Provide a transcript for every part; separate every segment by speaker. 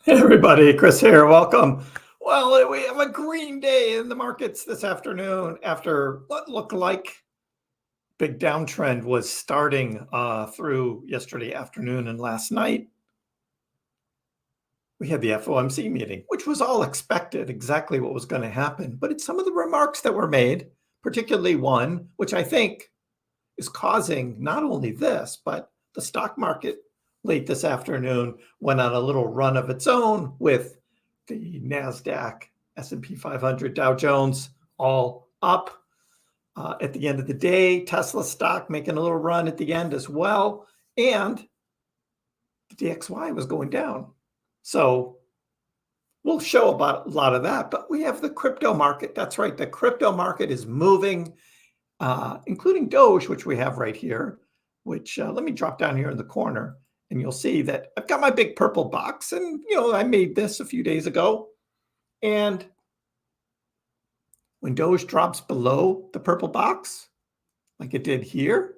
Speaker 1: Hey everybody, Chris here. Welcome. Well, we have a green day in the markets this afternoon after what looked like big downtrend was starting through yesterday afternoon and last night. We had the FOMC meeting, which was all expected, exactly what was going to happen. But it's some of the remarks that were made, particularly one, which I think is causing not only this, but the stock market late this afternoon went on a little run of its own with the NASDAQ, S&P 500, Dow Jones all up. At the end of the day, Tesla stock making a little run at the end as well. And the DXY was going down. So we'll show about a lot of that. But we have the crypto market. That's right. The crypto market is moving, including Doge, which we have right here, which let me drop down here in the corner. And you'll see that I've got my big purple box. And, I made this a few days ago. And when Doge drops below the purple box, like it did here,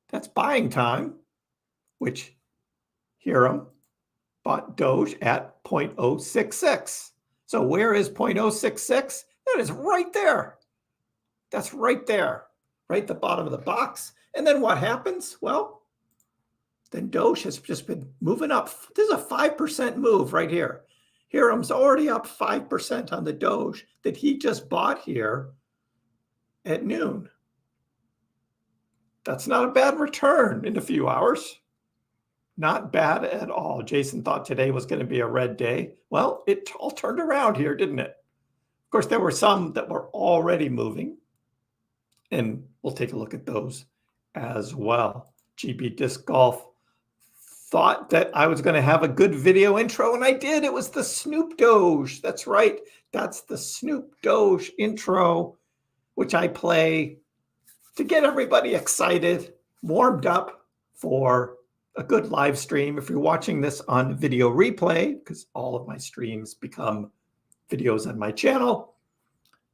Speaker 1: that's buying time, which Hiram bought Doge at 0.066. So where is 0.066? That is right there. That's right there, right at the bottom of the box. And then what happens? Well, then Doge has just been moving up. This is a 5% move right here. Hiram's already up 5% on the Doge that he just bought here at noon. That's not a bad return in a few hours. Not bad at all. Jason thought today was going to be a red day. Well, it all turned around here, didn't it? Of course, there were some that were already moving, and we'll take a look at those as well. GB Disc Golf thought that I was going to have a good video intro, and I did. It was the Snoop Doge. That's right. That's the Snoop Doge intro, which I play to get everybody excited, warmed up for a good live stream. If you're watching this on video replay, because all of my streams become videos on my channel,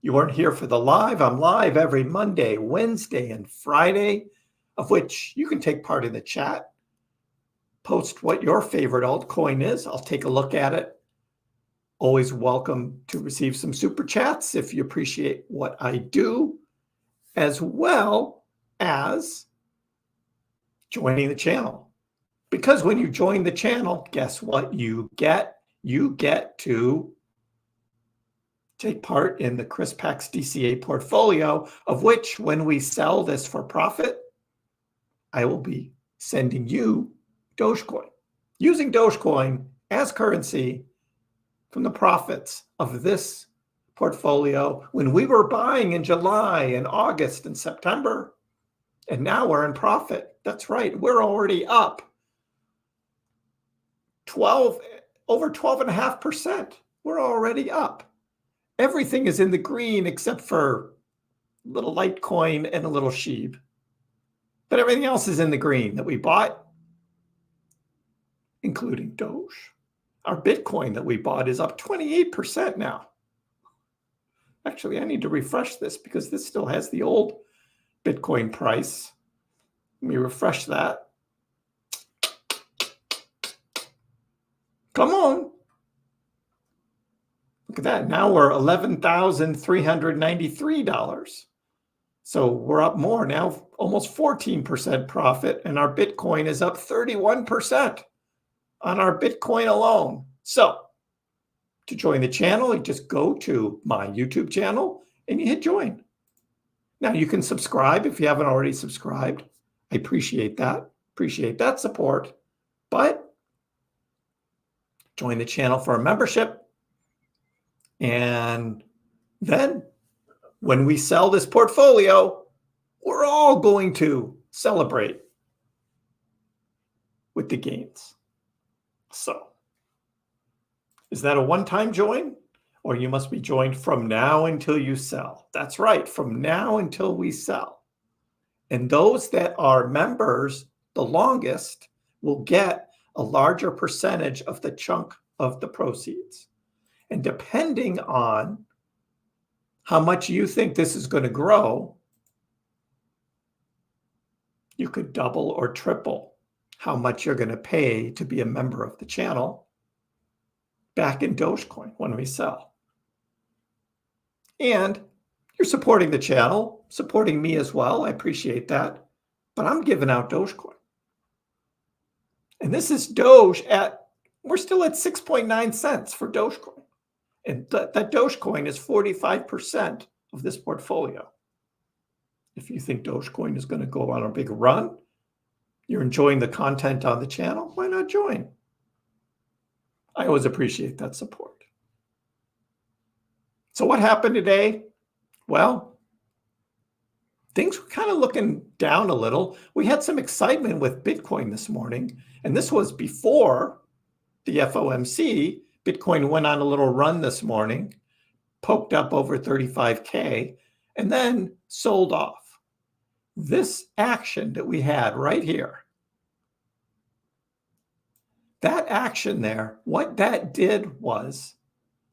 Speaker 1: you weren't here for the live. I'm live every Monday, Wednesday, and Friday, of which you can take part in the chat. Post what your favorite altcoin is. I'll take a look at it. Always welcome to receive some super chats if you appreciate what I do, as well as joining the channel. Because when you join the channel, guess what you get? You get to take part in the Kriss Pax DCA portfolio, of which when we sell this for profit, I will be sending you Dogecoin, using Dogecoin as currency from the profits of this portfolio when we were buying in July and August and September, and now we're in profit. That's right. We're already up over 12.5%. We're already up. Everything is in the green except for a little Litecoin and a little Shib. But everything else is in the green that we bought, including Doge. Our Bitcoin that we bought is up 28% now. Actually, I need to refresh this because this still has the old Bitcoin price. Let me refresh that. Come on. Look at that. Now we're $11,393. So we're up more now, almost 14% profit, and our Bitcoin is up 31% on our Bitcoin alone. So to join the channel, you just go to my YouTube channel and you hit join. Now you can subscribe if you haven't already subscribed. I appreciate that. Appreciate that support. But join the channel for a membership. And then when we sell this portfolio, we're all going to celebrate with the gains. So is that a one-time join? Or you must be joined from now until you sell. That's right, from now until we sell. And those that are members the longest will get a larger percentage of the chunk of the proceeds. And depending on how much you think this is going to grow, You could double or triple how much you're going to pay to be a member of the channel back in Dogecoin when we sell. And you're supporting the channel, supporting me as well. I appreciate that. But I'm giving out Dogecoin. And this is Doge we're still at 6.9 cents for Dogecoin. And that Dogecoin is 45% of this portfolio. If you think Dogecoin is going to go on a big run, you're enjoying the content on the channel, why not join? I always appreciate that support. So what happened today? Well, things were kind of looking down a little. We had some excitement with Bitcoin this morning, and this was before the FOMC. Bitcoin went on a little run this morning, poked up over 35K, and then sold off. This action that we had right here, that action there, what that did was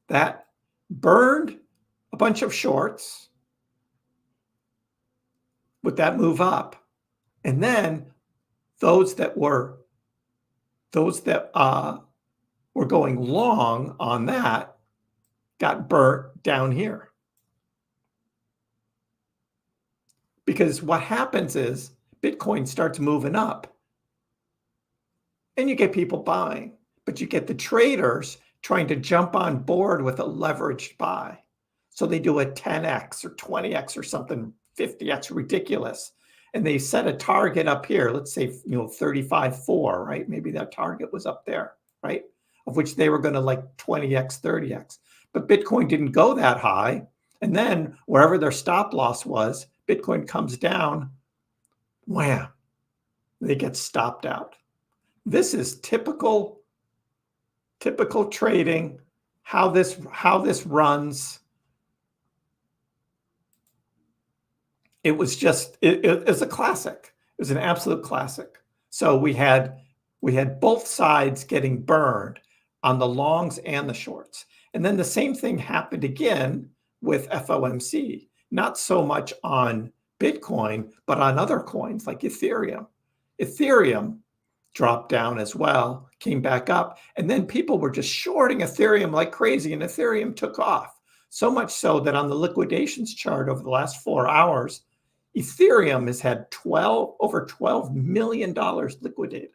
Speaker 1: that burned a bunch of shorts with that move up. And then those that were going long on that got burnt down here. Because what happens is Bitcoin starts moving up and you get people buying, but you get the traders trying to jump on board with a leveraged buy. So they do a 10x or 20x or something, 50x, ridiculous. And they set a target up here, let's say, 35.4, right? Maybe that target was up there, right? Of which they were going to like 20x, 30x. But Bitcoin didn't go that high. And then wherever their stop loss was, Bitcoin comes down, wham, they get stopped out. This is typical trading, how this runs. It was just, it's a classic. It was an absolute classic. So we had both sides getting burned on the longs and the shorts. And then the same thing happened again with FOMC. Not so much on Bitcoin, but on other coins like Ethereum. Ethereum dropped down as well, came back up, and then people were just shorting Ethereum like crazy, and Ethereum took off. So much so that on the liquidations chart over the last 4 hours, Ethereum has had over $12 million liquidated.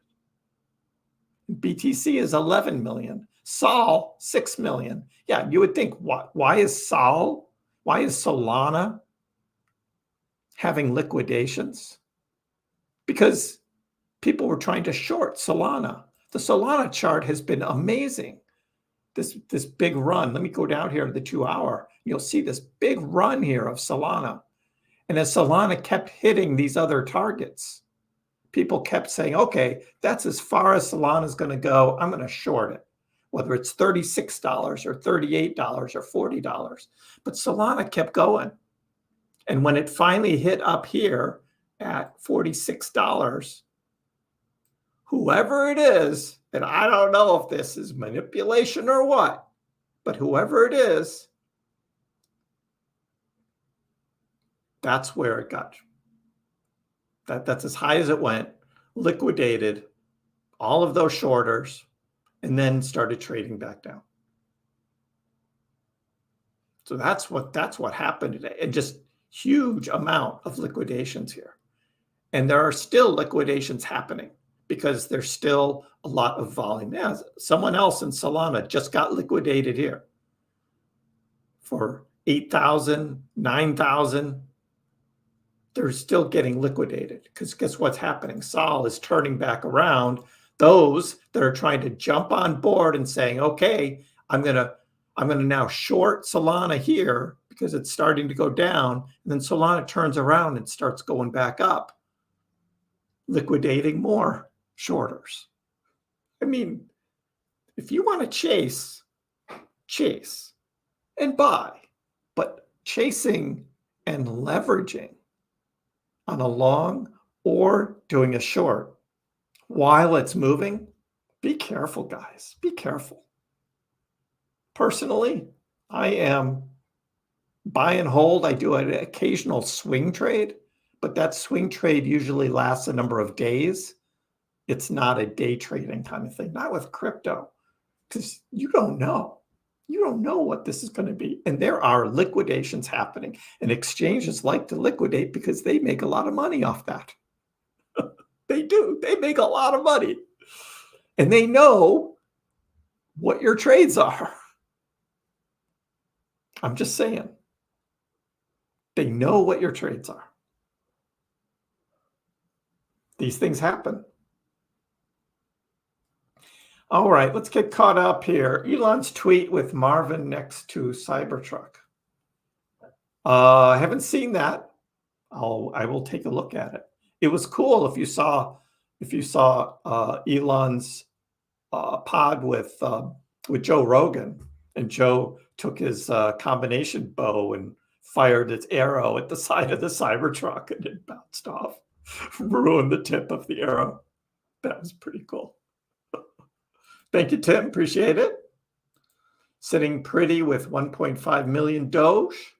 Speaker 1: BTC is 11 million. Sol, 6 million. Yeah, you would think, why is Solana having liquidations? Because people were trying to short Solana. The Solana chart has been amazing. This big run. Let me go down here to the 2 hour. You'll see this big run here of Solana. And as Solana kept hitting these other targets, people kept saying, okay, that's as far as Solana is going to go. I'm going to short it, whether it's $36 or $38 or $40. But Solana kept going. And when it finally hit up here at $46, whoever it is, and I don't know if this is manipulation or what, but whoever it is, that's where it got. That's as high as it went, liquidated all of those shorters, and then started trading back down. So that's what happened today. And just huge amount of liquidations here. And there are still liquidations happening because there's still a lot of volume. Yeah, someone else in Solana just got liquidated here for 8,000, 9,000. They're still getting liquidated because guess what's happening? Sol is turning back around. Those that are trying to jump on board and saying, okay, I'm gonna now short Solana here because it's starting to go down. And then Solana turns around and starts going back up, liquidating more shorters. I mean, if you want to chase and buy, but chasing and leveraging on a long or doing a short while it's moving, be careful, guys. Be careful. Personally, I am buy and hold. I do an occasional swing trade, but that swing trade usually lasts a number of days. It's not a day trading kind of thing, not with crypto, because you don't know. You don't know what this is going to be. And there are liquidations happening, and exchanges like to liquidate because they make a lot of money off that. They do. They make a lot of money. And they know what your trades are. I'm just saying. They know what your trades are. These things happen. All right, let's get caught up here. Elon's tweet with Marvin next to Cybertruck. I haven't seen that. I will take a look at it. It was cool if you saw Elon's pod with Joe Rogan, and Joe took his combination bow and fired its arrow at the side of the Cybertruck, and it bounced off, ruined the tip of the arrow. That was pretty cool. Thank you, Tim. Appreciate it. Sitting pretty with 1.5 million Doge.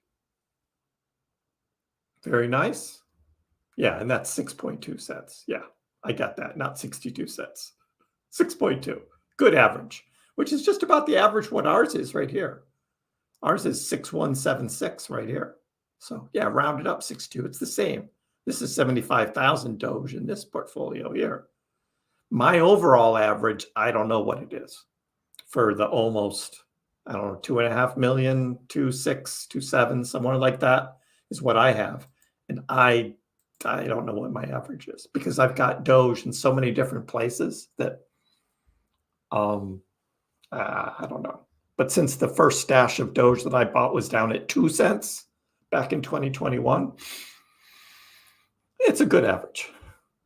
Speaker 1: Very nice. Yeah, and that's 6.2 cents. Yeah, I got that. Not 62 cents. 6.2. Good average, which is just about the average what ours is right here. Ours is 6176 right here. So yeah, rounded up 62. It's the same. This is 75,000 Doge in this portfolio here. My overall average, I don't know what it is for the almost, I don't know, 2.5 million, 2.6, 2.7, somewhere like that is what I have. And I don't know what my average is because I've got Doge in so many different places that I don't know. But since the first stash of Doge that I bought was down at 2 cents back in 2021, it's a good average.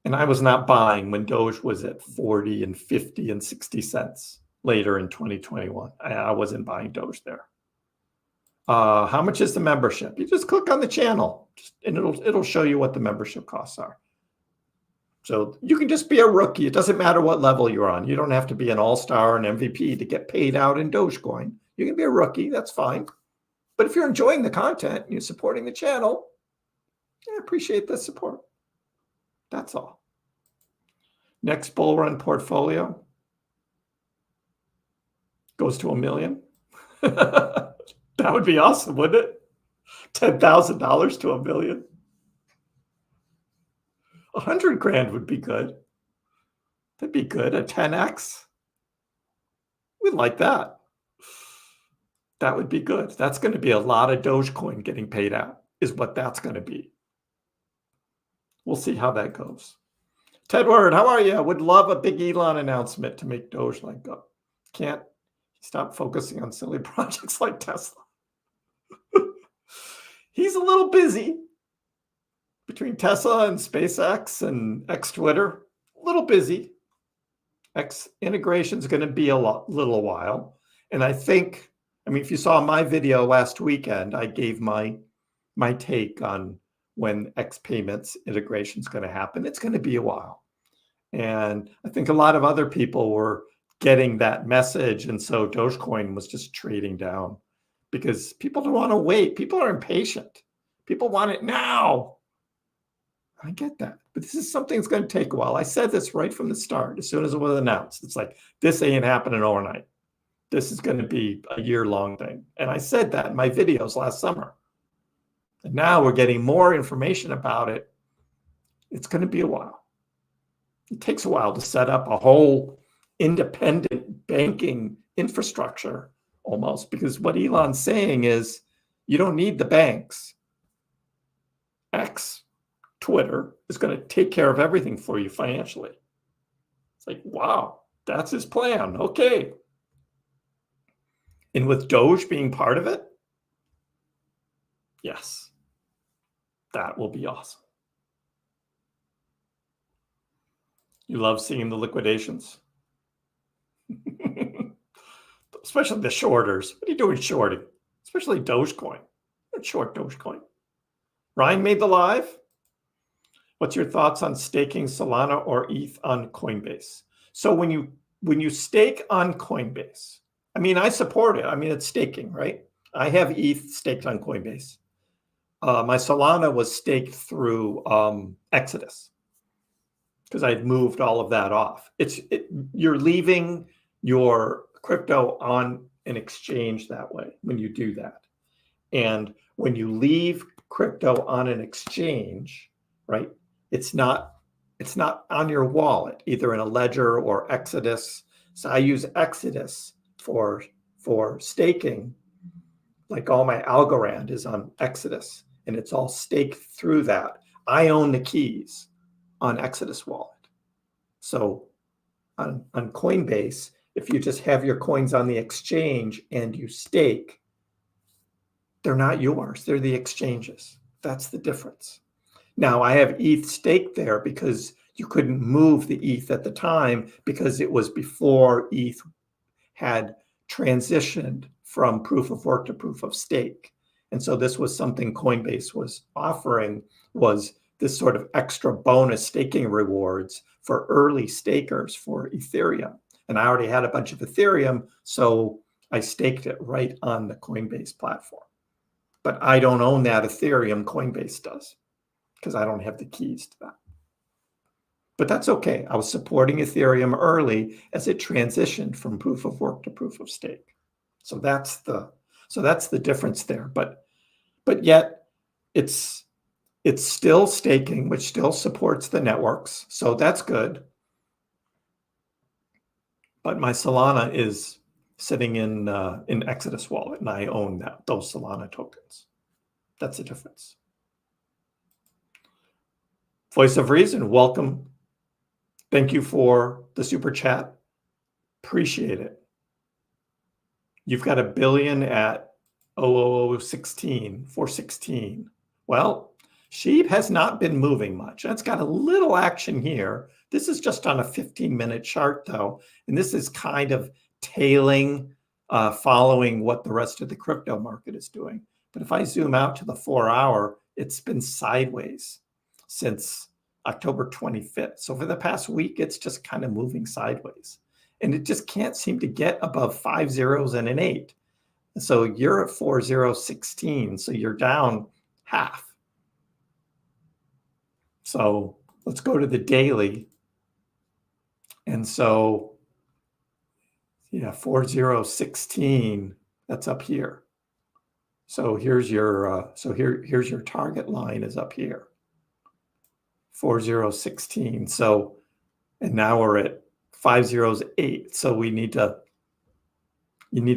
Speaker 1: And I was not buying when Doge was at 40 and 50 and 60 cents later in 2021. I wasn't buying Doge there. How much is the membership? You just click on the channel and it'll show you what the membership costs are. So you can just be a rookie. It doesn't matter what level you're on. You don't have to be an all-star and MVP to get paid out in Dogecoin. You can be a rookie. That's fine. But if you're enjoying the content and you're supporting the channel, I appreciate the support. That's all. Next bull run portfolio goes to 1 million. That would be awesome, wouldn't it? $10,000 to 1 million. 100 grand would be good. That'd be good. A 10x. We'd like that. That would be good. That's going to be a lot of Dogecoin getting paid out, is what that's going to be. We'll see how that goes. Tedward, how are you? Would love a big Elon announcement to make Doge like go. Can't stop focusing on silly projects like Tesla. He's a little busy between Tesla and SpaceX and X Twitter. A little busy. X integration is going to be a little while. And I think, I mean, if you saw my video last weekend, I gave my take on when X payments integration is going to happen. It's going to be a while. And I think a lot of other people were getting that message. And so Dogecoin was just trading down because people don't want to wait. People are impatient. People want it now. I get that. But this is something that's going to take a while. I said this right from the start. As soon as it was announced, it's like, this ain't happening overnight. This is going to be a year-long thing. And I said that in my videos last summer. And now we're getting more information about it. It's going to be a while. It takes a while to set up a whole independent banking infrastructure almost, because what Elon's saying is you don't need the banks. X, Twitter, is going to take care of everything for you financially. It's like, wow, that's his plan. Okay. And with Doge being part of it, yes, that will be awesome. You love seeing the liquidations, especially the shorters. What are you doing shorting? Especially Dogecoin. Don't short Dogecoin. Ryan made the live. What's your thoughts on staking Solana or ETH on Coinbase? So when you stake on Coinbase, I mean, I support it. I mean, it's staking, right? I have ETH staked on Coinbase. my Solana was staked through Exodus because I'd moved all of that off. You're leaving your crypto on an exchange that way when you do that. And when you leave crypto on an exchange, right, it's not on your wallet, either in a ledger or Exodus. So I use Exodus for staking. Like all my Algorand is on Exodus, and it's all staked through that. I own the keys on Exodus wallet. So on Coinbase, if you just have your coins on the exchange and you stake, they're not yours. They're the exchanges. That's the difference. Now, I have ETH staked there because you couldn't move the ETH at the time because it was before ETH had transitioned from proof of work to proof of stake. And so this was something Coinbase was offering, was this sort of extra bonus staking rewards for early stakers for Ethereum. And I already had a bunch of Ethereum, so I staked it right on the Coinbase platform. But I don't own that Ethereum, Coinbase does, because I don't have the keys to that. But that's okay. I was supporting Ethereum early as it transitioned from proof of work to proof of stake. So that's the difference there. But yet it's still staking, which still supports the networks. So that's good. But my Solana is sitting in Exodus wallet, and I own those Solana tokens. That's the difference. Voice of Reason, welcome. Thank you for the super chat. Appreciate it. You've got $1 billion at 416. Well, SHIB has not been moving much. It's got a little action here. This is just on a 15-minute chart, though, and this is kind of tailing, following what the rest of the crypto market is doing. But if I zoom out to the 4-hour, it's been sideways since October 25th. So for the past week, it's just kind of moving sideways. And it just can't seem to get above 5 zeros and an 8. So you're at 4016, so you're down half. So let's go to the daily. And so, yeah, 4016, that's up here. So here's your here's your target line is up here. 4016. So, and now we're at 508. So you need to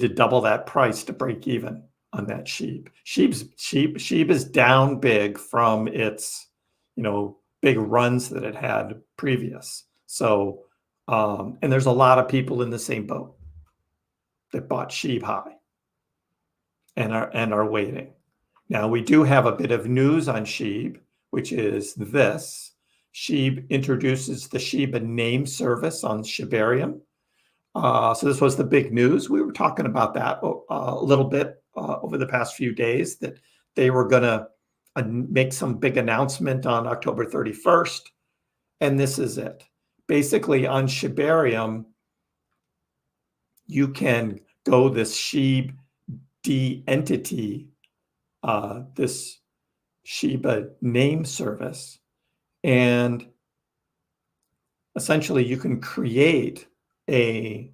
Speaker 1: double that price to break even on that SHIB. SHIB is down big from its, big runs that it had previous. So, and there's a lot of people in the same boat that bought SHIB high and are waiting. Now we do have a bit of news on SHIB, which is this. SHIB introduces the Shiba name service on Shibarium. So this was the big news. We were talking about that a little bit over the past few days, that they were going to make some big announcement on October 31st. And this is it. Basically, on Shibarium, you can go this SHIB D entity, this Shiba name service, and essentially you can create a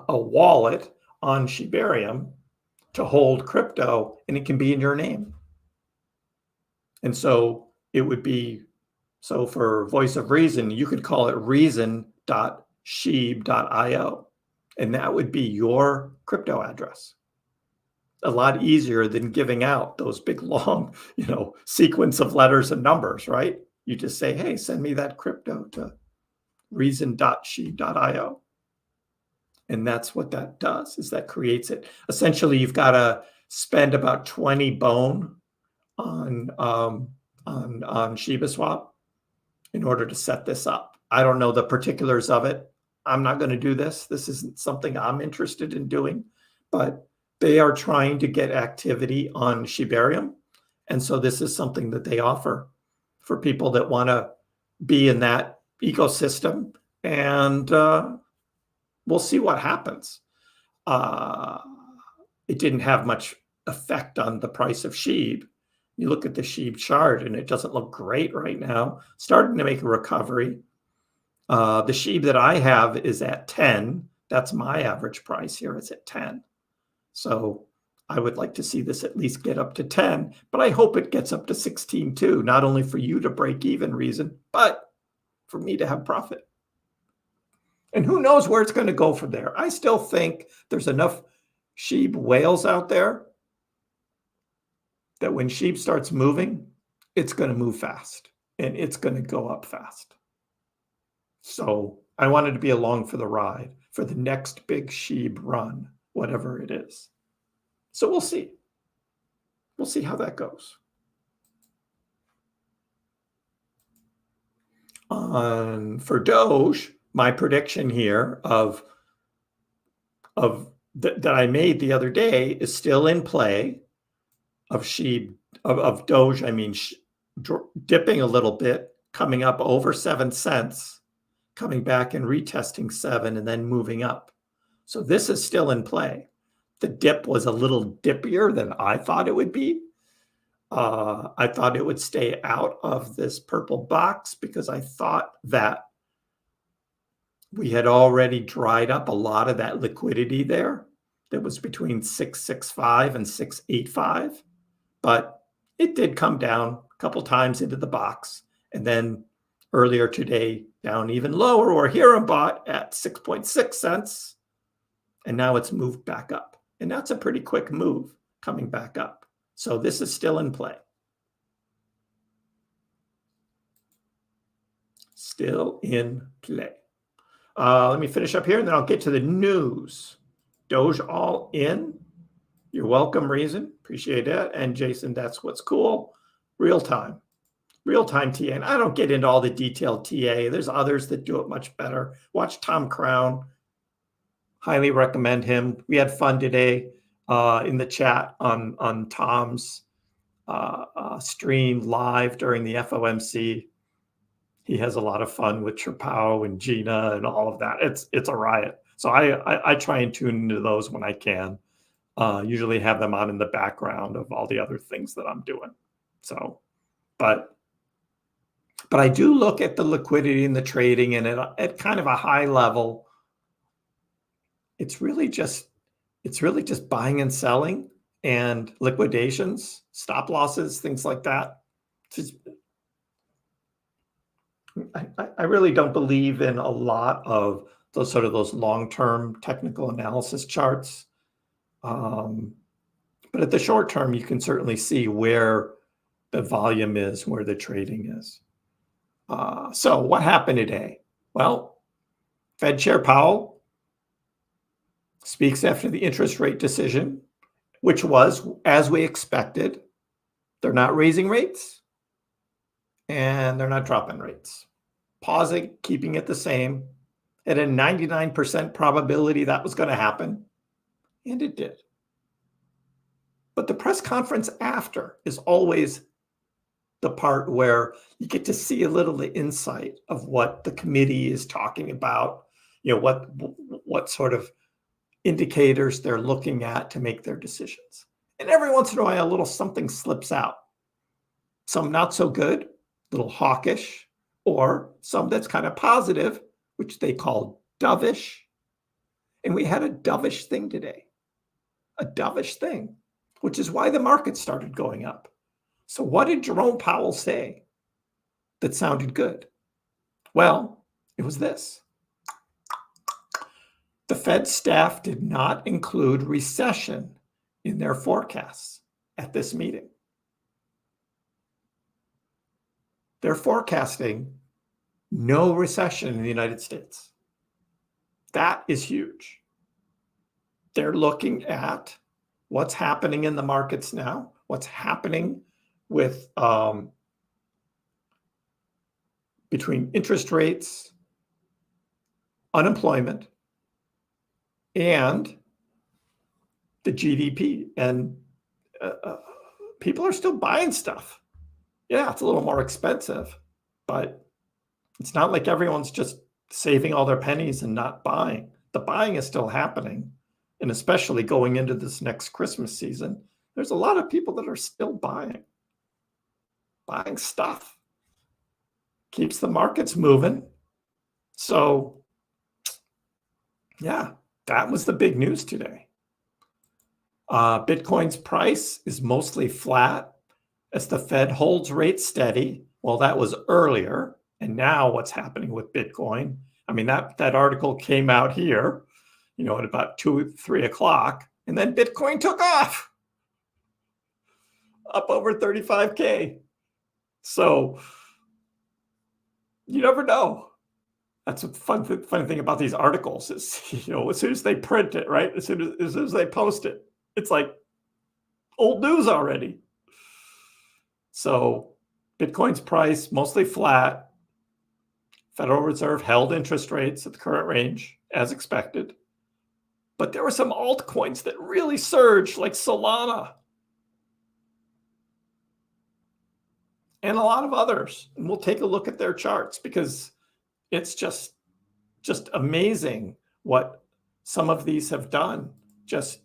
Speaker 1: wallet on Shibarium to hold crypto, and it can be in your name. And so it would be, so for Voice of Reason, you could call it reason.shib.io, and that would be your crypto address. A lot easier than giving out those big long, sequence of letters and numbers, right? You just say, hey, send me that crypto to reason.shib.io. And that's what that does, is that creates it. Essentially, you've got to spend about 20 bone on ShibaSwap in order to set this up. I don't know the particulars of it. I'm not going to do this. This isn't something I'm interested in doing, but they are trying to get activity on Shibarium. And so this is something that they offer for people that want to be in that ecosystem. And we'll see what happens. It didn't have much effect on the price of SHIB. You look at the SHIB chart and it doesn't look great right now. Starting to make a recovery. The SHIB that I have is at 10. That's my average price here. It's at 10. So I would like to see this at least get up to 10, but I hope it gets up to 16 too, not only for you to break even reason, but for me to have profit. And who knows where it's going to go from there. I still think there's enough SHIB whales out there that when SHIB starts moving, it's going to move fast and it's going to go up fast. So I wanted to be along for the ride for the next big SHIB run, whatever it is. So we'll see. We'll see how that goes. For Doge, my prediction here that I made the other day is still in play. Of SHIB, of Doge, I mean, dipping a little bit, coming up over 7 cents, coming back and retesting 7 and then moving up. So this is still in play. The dip was a little dippier than I thought it would be. I thought it would stay out of this purple box because I thought that we had already dried up a lot of that liquidity there that was between 665 and 685. But it did come down a couple times into the box. And then earlier today, down even lower, or here I'm bought at 6.6 cents. And now it's moved back up. And that's a pretty quick move coming back up. So this is still in play. Still in play. Let me finish up here and then I'll get to the news. Doge all in. You're welcome, Reason. Appreciate it. And Jason, that's what's cool. Real time TA. And I don't get into all the detailed TA. There's others that do it much better. Watch Tom Crown. Highly recommend him. We had fun today in the chat on Tom's stream live during the FOMC. He has a lot of fun with Trapao and Gina and all of that. It's a riot. So I try and tune into those when I can. Usually have them on in the background of all the other things that I'm doing. So, but I do look at the liquidity and the trading, and at kind of a high level, it's really just buying and selling and liquidations, stop losses, things like that. I really don't believe in a lot of those long-term technical analysis charts. But at the short term, you can certainly see where the volume is, where the trading is. So what happened today? Well, Fed Chair Powell speaks after the interest rate decision, which was, as we expected, they're not raising rates and they're not dropping rates. Pausing, keeping it the same, at a 99% probability that was going to happen, and it did. But the press conference after is always the part where you get to see a little the insight of what the committee is talking about, what sort of indicators they're looking at to make their decisions. And every once in a while, a little something slips out. Some not so good, a little hawkish, or some that's kind of positive, which they call dovish. And we had a dovish thing today, a dovish thing, which is why the market started going up. So what did Jerome Powell say that sounded good? Well, it was this. The Fed staff did not include recession in their forecasts at this meeting. They're forecasting no recession in the United States. That is huge. They're looking at what's happening in the markets now, what's happening with between interest rates, unemployment, and the GDP. And people are still buying stuff. Yeah, it's a little more expensive, but it's not like everyone's just saving all their pennies and not buying. The buying is still happening, and especially going into this next Christmas season. There's a lot of people that are still buying stuff. Keeps the markets moving. So yeah, that was the big news today. Bitcoin's price is mostly flat as the Fed holds rates steady. Well, that was earlier. And now what's happening with Bitcoin? I mean, that article came out here, at about 2, 3 o'clock, and then Bitcoin took off up over 35K. So you never know. That's a fun thing about these articles is, as soon as they print it, right? As soon as they post it, it's like old news already. So Bitcoin's price mostly flat. Federal Reserve held interest rates at the current range as expected. But there were some altcoins that really surged, like Solana and a lot of others. And we'll take a look at their charts because it's just amazing what some of these have done. Just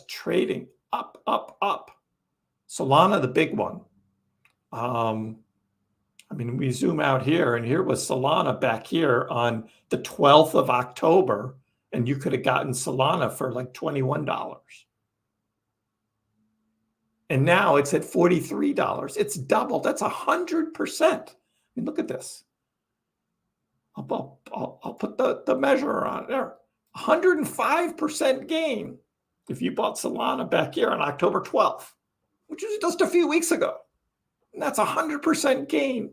Speaker 1: trading up, up, up. Solana, the big one. I mean, we zoom out here, and here was Solana back here on the 12th of October, and you could have gotten Solana for like $21. And now it's at $43. It's doubled. That's 100%. I mean, look at this. I'll put the measure on there. 105% gain if you bought Solana back here on October 12th, which was just a few weeks ago. And that's 100% gain.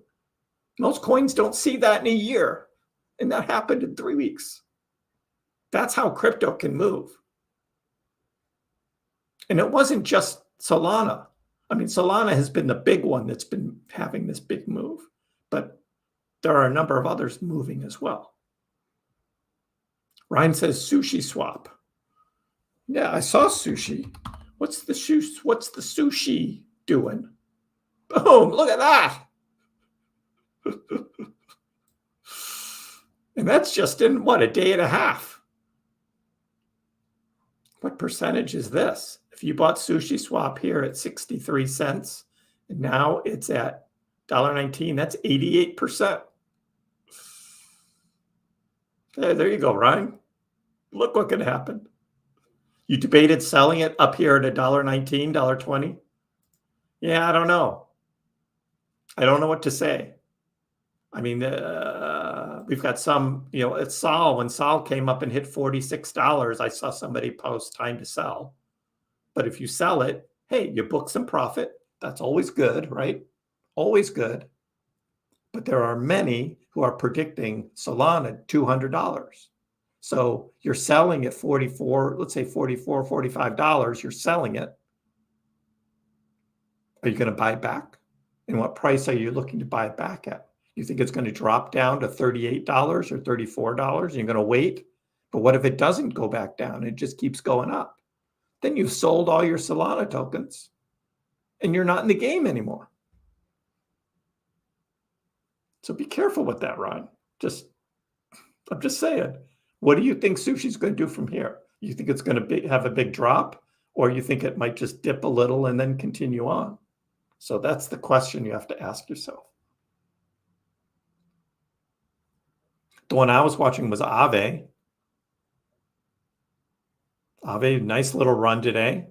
Speaker 1: Most coins don't see that in a year. And that happened in 3 weeks. That's how crypto can move. And it wasn't just Solana. I mean, Solana has been the big one that's been having this big move. But there are a number of others moving as well. Ryan says sushi swap. Yeah, I saw sushi. What's the sushi doing? Boom, look at that. And that's just in what, a day and a half. What percentage is this? If you bought sushi swap here at 63 cents and now it's at $1.19, that's 88%. There you go, Ryan. Look what could happen. You debated selling it up here at $1.19, $1.20? Yeah, I don't know. I don't know what to say. I mean, we've got some, at Sol, when Sol came up and hit $46, I saw somebody post time to sell. But if you sell it, hey, you book some profit. That's always good, right? Always good. But there are many who are predicting Solana $200. So you're selling at 44, let's say $44, $45, you're selling it. Are you going to buy it back? And what price are you looking to buy it back at? You think it's going to drop down to $38 or $34 and you're going to wait? But what if it doesn't go back down? It just keeps going up. Then you've sold all your Solana tokens and you're not in the game anymore. So be careful with that, Ron. I'm just saying. What do you think sushi's going to do from here? You think it's going to have a big drop, or you think it might just dip a little and then continue on? So that's the question you have to ask yourself. The one I was watching was AAVE. AAVE, nice little run today.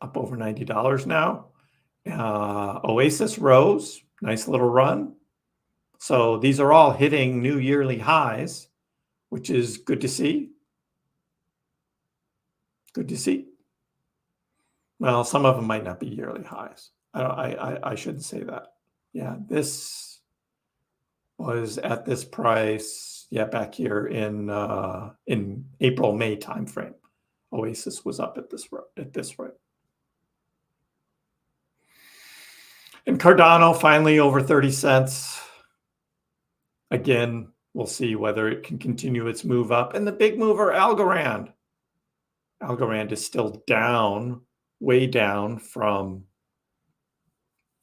Speaker 1: Up over $90 now. Oasis rose, nice little run. So these are all hitting new yearly highs, which is good to see. Good to see. Well, some of them might not be yearly highs. I shouldn't say that. Yeah, this was at this price, back here in April, May timeframe. Oasis was up at this rate. And Cardano finally over 30 cents. Again, we'll see whether it can continue its move up. And the big mover, Algorand. Algorand is still down, way down from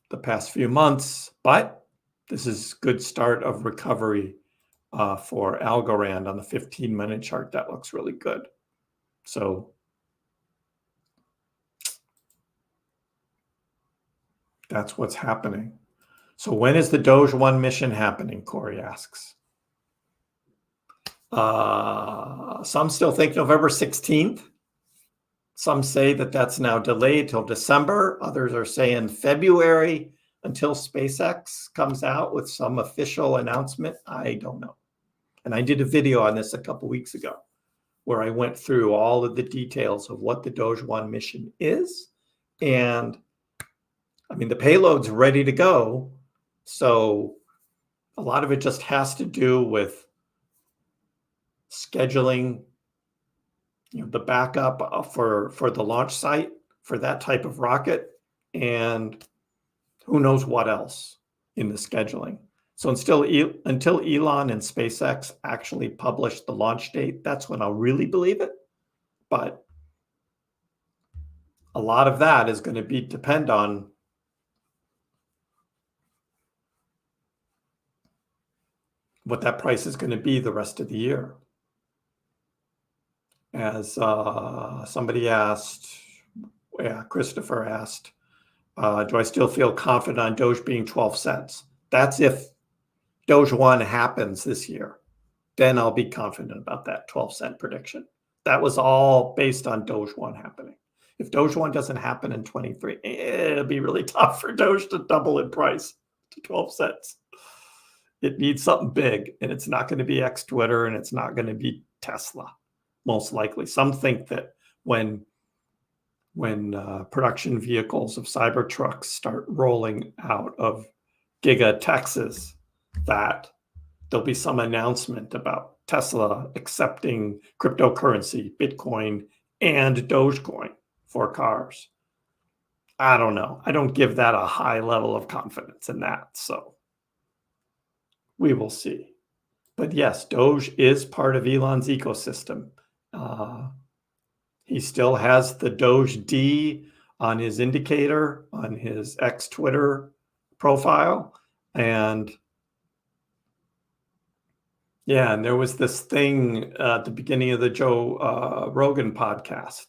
Speaker 1: the past few months, but this is good start of recovery for Algorand on the 15-minute chart. That looks really good. So That's what's happening. So when is the Doge One mission happening? Corey asks. Some still think November 16th. Some say that that's now delayed till December. Others are saying February until SpaceX comes out with some official announcement. I don't know. And I did a video on this a couple weeks ago where I went through all of the details of what the Doge One mission is. And I mean, the payload's ready to go. So a lot of it just has to do with scheduling, the backup for the launch site for that type of rocket, and who knows what else in the scheduling. So until Elon and SpaceX actually publish the launch date, that's when I'll really believe it. But a lot of that is going to depend on what that price is going to be the rest of the year. As somebody asked, Christopher asked, do I still feel confident on Doge being 12 cents? That's if Doge One happens this year. Then I'll be confident about that 12-cent prediction. That was all based on Doge One happening. If Doge One doesn't happen in 23, it'll be really tough for Doge to double in price to 12 cents. It needs something big, and it's not going to be X Twitter, and it's not going to be Tesla, most likely. Some think that when production vehicles of Cybertrucks start rolling out of Giga, Texas, that there'll be some announcement about Tesla accepting cryptocurrency, Bitcoin, and Dogecoin for cars. I don't know. I don't give that a high level of confidence in that. So we will see. But yes, Doge is part of Elon's ecosystem. He still has the Doge D on his indicator on his X Twitter profile. And yeah, and there was this thing at the beginning of the Joe Rogan podcast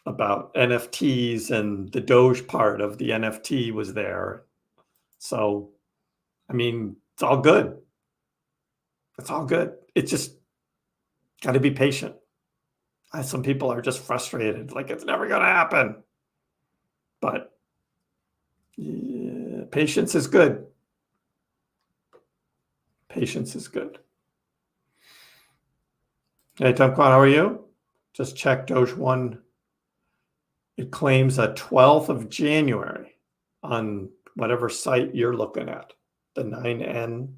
Speaker 1: about NFTs, and the Doge part of the NFT was there. So, I mean, it's all good. It's all good. It's just got to be patient. Some people are just frustrated, like it's never going to happen. But yeah, patience is good. Patience is good. Hey, Tom Kwan, how are you? Just check Doge One. It claims a 12th of January on whatever site you're looking at. The 9N,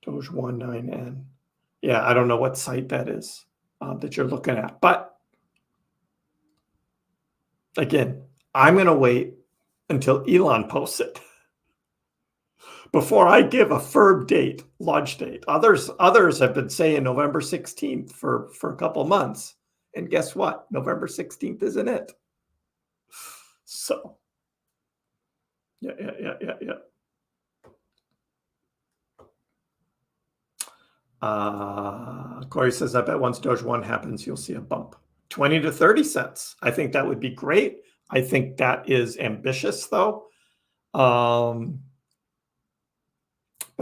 Speaker 1: Doge One 9N. Yeah, I don't know what site that is that you're looking at. But again, I'm going to wait until Elon posts it before I give a firm date, launch date. Others have been saying November 16th for a couple months. And guess what? November 16th isn't it. So, yeah. Corey says, I bet once Doge One happens, you'll see a bump. 20 to 30 cents. I think that would be great. I think that is ambitious, though. But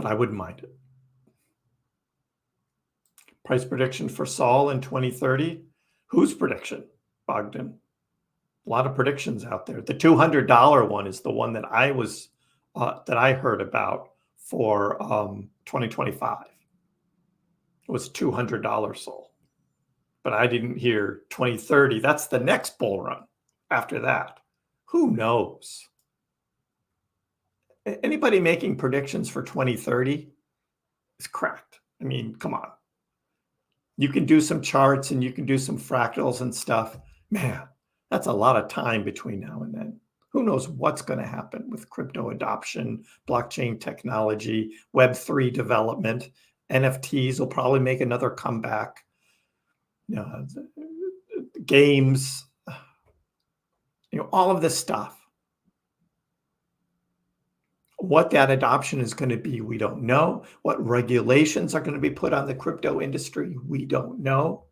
Speaker 1: I wouldn't mind it. Price prediction for Sol in 2030. Whose prediction, Bogdan? A lot of predictions out there. The $200 one is the one that I heard about for 2025. It was $200 Sol. But I didn't hear 2030. That's the next bull run after that. Who knows? Anybody making predictions for 2030 is cracked. I mean, come on. You can do some charts and you can do some fractals and stuff. Man, that's a lot of time between now and then. Who knows what's going to happen with crypto adoption, blockchain technology, Web3 development. NFTs will probably make another comeback. Games, all of this stuff. What that adoption is going to be, we don't know. What regulations are going to be put on the crypto industry, we don't know.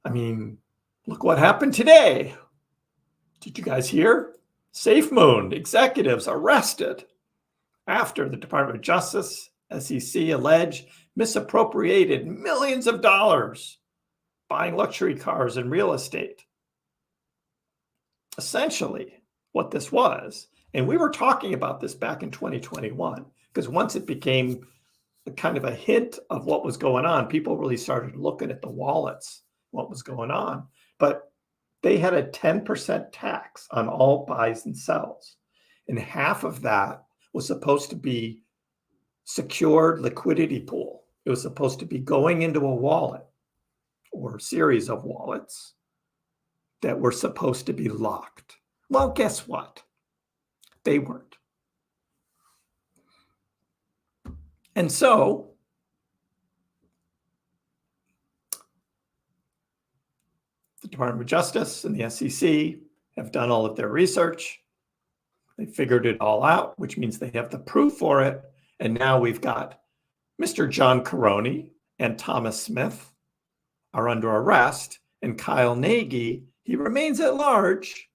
Speaker 1: I mean, look what happened today. Did you guys hear? SafeMoon executives arrested after the Department of Justice, SEC allege misappropriated millions of dollars buying luxury cars and real estate. Essentially, what this was, and we were talking about this back in 2021, because once it became kind of a hint of what was going on, people really started looking at the wallets, what was going on. But they had a 10% tax on all buys and sells. And half of that was supposed to be secured liquidity pool. It was supposed to be going into a wallet or a series of wallets that were supposed to be locked. Well, guess what? They weren't. And so the Department of Justice and the SEC have done all of their research. They figured it all out, which means they have the proof for it. And now we've got Mr. John Caroni and Thomas Smith are under arrest, and Kyle Nagy, he remains at large,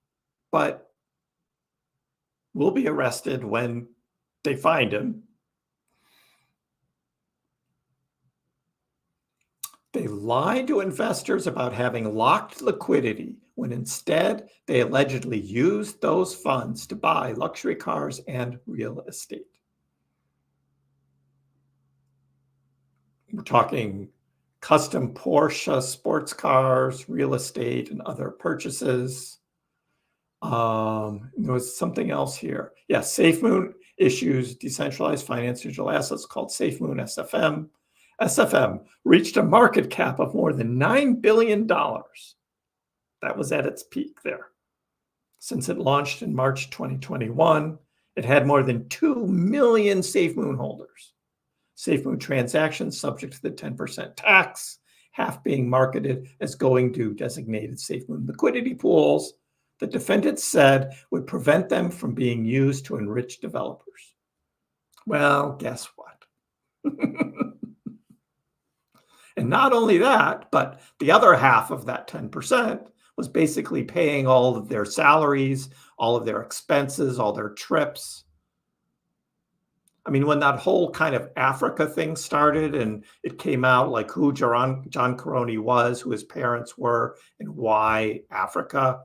Speaker 1: but will be arrested when they find him. They lied to investors about having locked liquidity when instead they allegedly used those funds to buy luxury cars and real estate. We're talking custom Porsche sports cars, real estate, and other purchases. There was something else here. Yeah, SafeMoon issues decentralized finance digital assets called SafeMoon SFM. SFM reached a market cap of more than $9 billion. That was at its peak there. Since it launched in March 2021, it had more than 2 million SafeMoon holders. SafeMoon transactions subject to the 10% tax, half being marketed as going to designated SafeMoon liquidity pools, the defendants said would prevent them from being used to enrich developers. Well, guess what? And not only that, but the other half of that 10% was basically paying all of their salaries, all of their expenses, all their trips. I mean, when that whole kind of Africa thing started and it came out like who John Caroni was, who his parents were, and why Africa,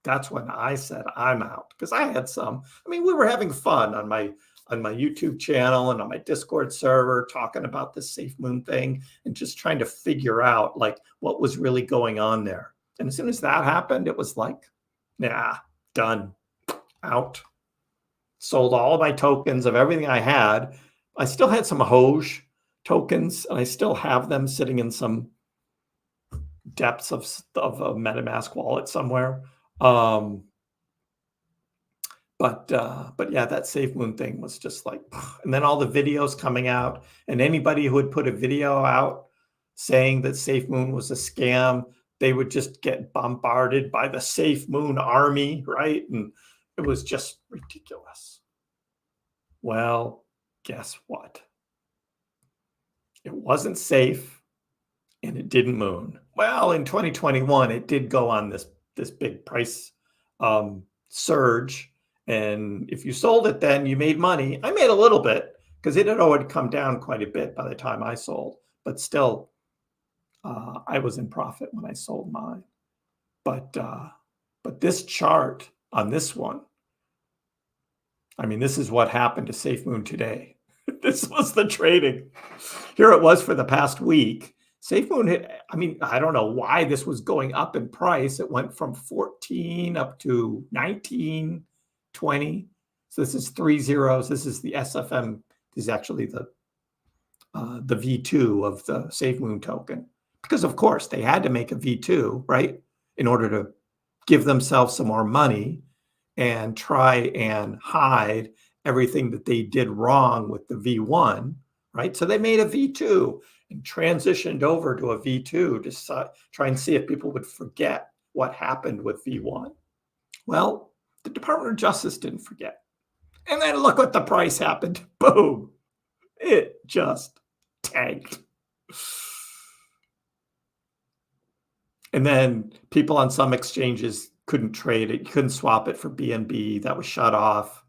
Speaker 1: that's when I said I'm out, because I had some. I mean, we were having fun on my YouTube channel and on my Discord server talking about this SafeMoon thing and just trying to figure out like what was really going on there. And as soon as that happened, it was like, nah, done, out. Sold all of my tokens of everything I had. I still had some Doge tokens, and I still have them sitting in some depths of a MetaMask wallet somewhere. But yeah, that SafeMoon thing was just like, and then all the videos coming out, and anybody who would put a video out saying that SafeMoon was a scam, they would just get bombarded by the SafeMoon army, right? And it was just ridiculous. Well, guess what? It wasn't safe, and it didn't moon. Well, in 2021, it did go on this big price surge. And if you sold it then, you made money. I made a little bit because it had already come down quite a bit by the time I sold. But still, I was in profit when I sold mine. But this chart on this one, I mean, this is what happened to SafeMoon today. This was the trading. Here it was for the past week. SafeMoon hit, I mean, I don't know why this was going up in price. It went from 14 up to 19, 20. So this is 3 zeros. This is the SFM. This is actually the V2 of the SafeMoon token. Because, of course, they had to make a V2, right, in order to give themselves some more money and try and hide everything that they did wrong with the V1, right? So they made a V2 and transitioned over to a V2 to try and see if people would forget what happened with V1. Well, the Department of Justice didn't forget. And then look what the price happened. Boom. It just tanked. And then people on some exchanges couldn't trade it. You couldn't swap it for BNB. That was shut off.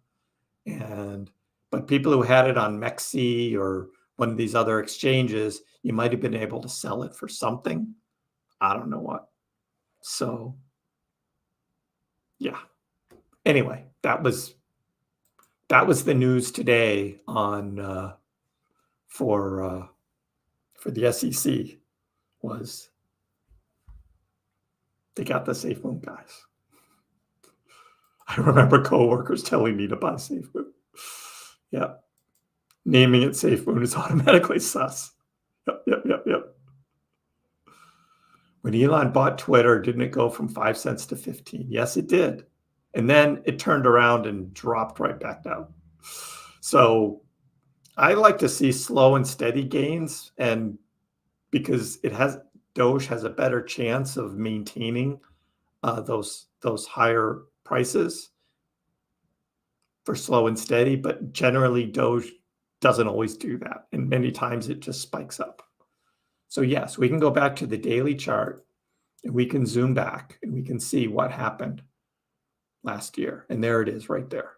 Speaker 1: But people who had it on Mexi or one of these other exchanges, you might have been able to sell it for something. I don't know what. So yeah. Anyway, that was the news today on for the SEC was they got the SafeMoon guys. I remember coworkers telling me to buy SafeMoon. Yeah. Naming it SafeMoon is automatically sus. Yep. When Elon bought Twitter, didn't it go from 5 cents to 15? Yes, it did. And then it turned around and dropped right back down. So I like to see slow and steady gains, and because Doge has a better chance of maintaining those higher prices for slow and steady, but generally Doge doesn't always do that, and many times it just spikes up. So yes, we can go back to the daily chart and we can zoom back and we can see what happened last year, and there it is right there.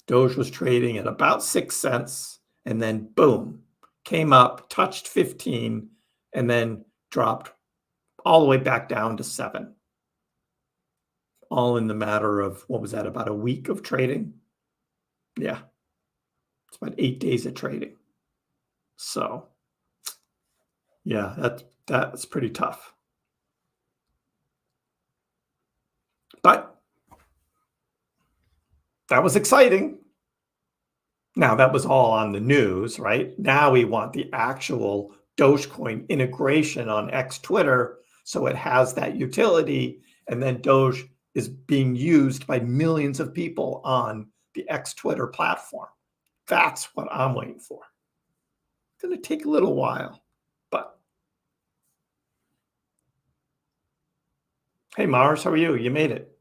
Speaker 1: Doge was trading at about 6 cents, and then boom, came up, touched 15, and then dropped all the way back down to 7. All in the matter of, what was that, about a week of trading? Yeah, it's about 8 days of trading. So yeah, that's pretty tough. But that was exciting. Now, that was all on the news, right? Now we want the actual Dogecoin integration on X Twitter, so it has that utility, and then Doge is being used by millions of people on the X Twitter platform. That's what I'm waiting for. It's going to take a little while, but hey, Mars, how are you? You made it.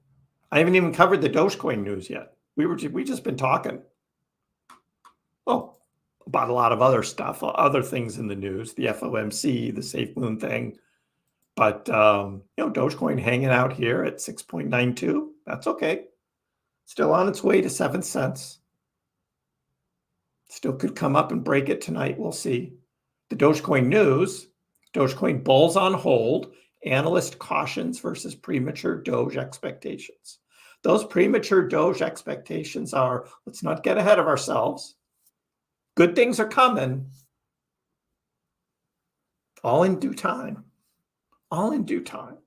Speaker 1: I haven't even covered the Dogecoin news yet. We just been talking. Well, about a lot of other stuff, other things in the news, the FOMC, the SafeMoon thing. But, Dogecoin hanging out here at 6.92. That's okay. Still on its way to 7 cents. Still could come up and break it tonight. We'll see. The Dogecoin news, Dogecoin bulls on hold. Analyst cautions versus premature Doge expectations. Those premature Doge expectations are, let's not get ahead of ourselves. Good things are coming. All in due time. All in due time.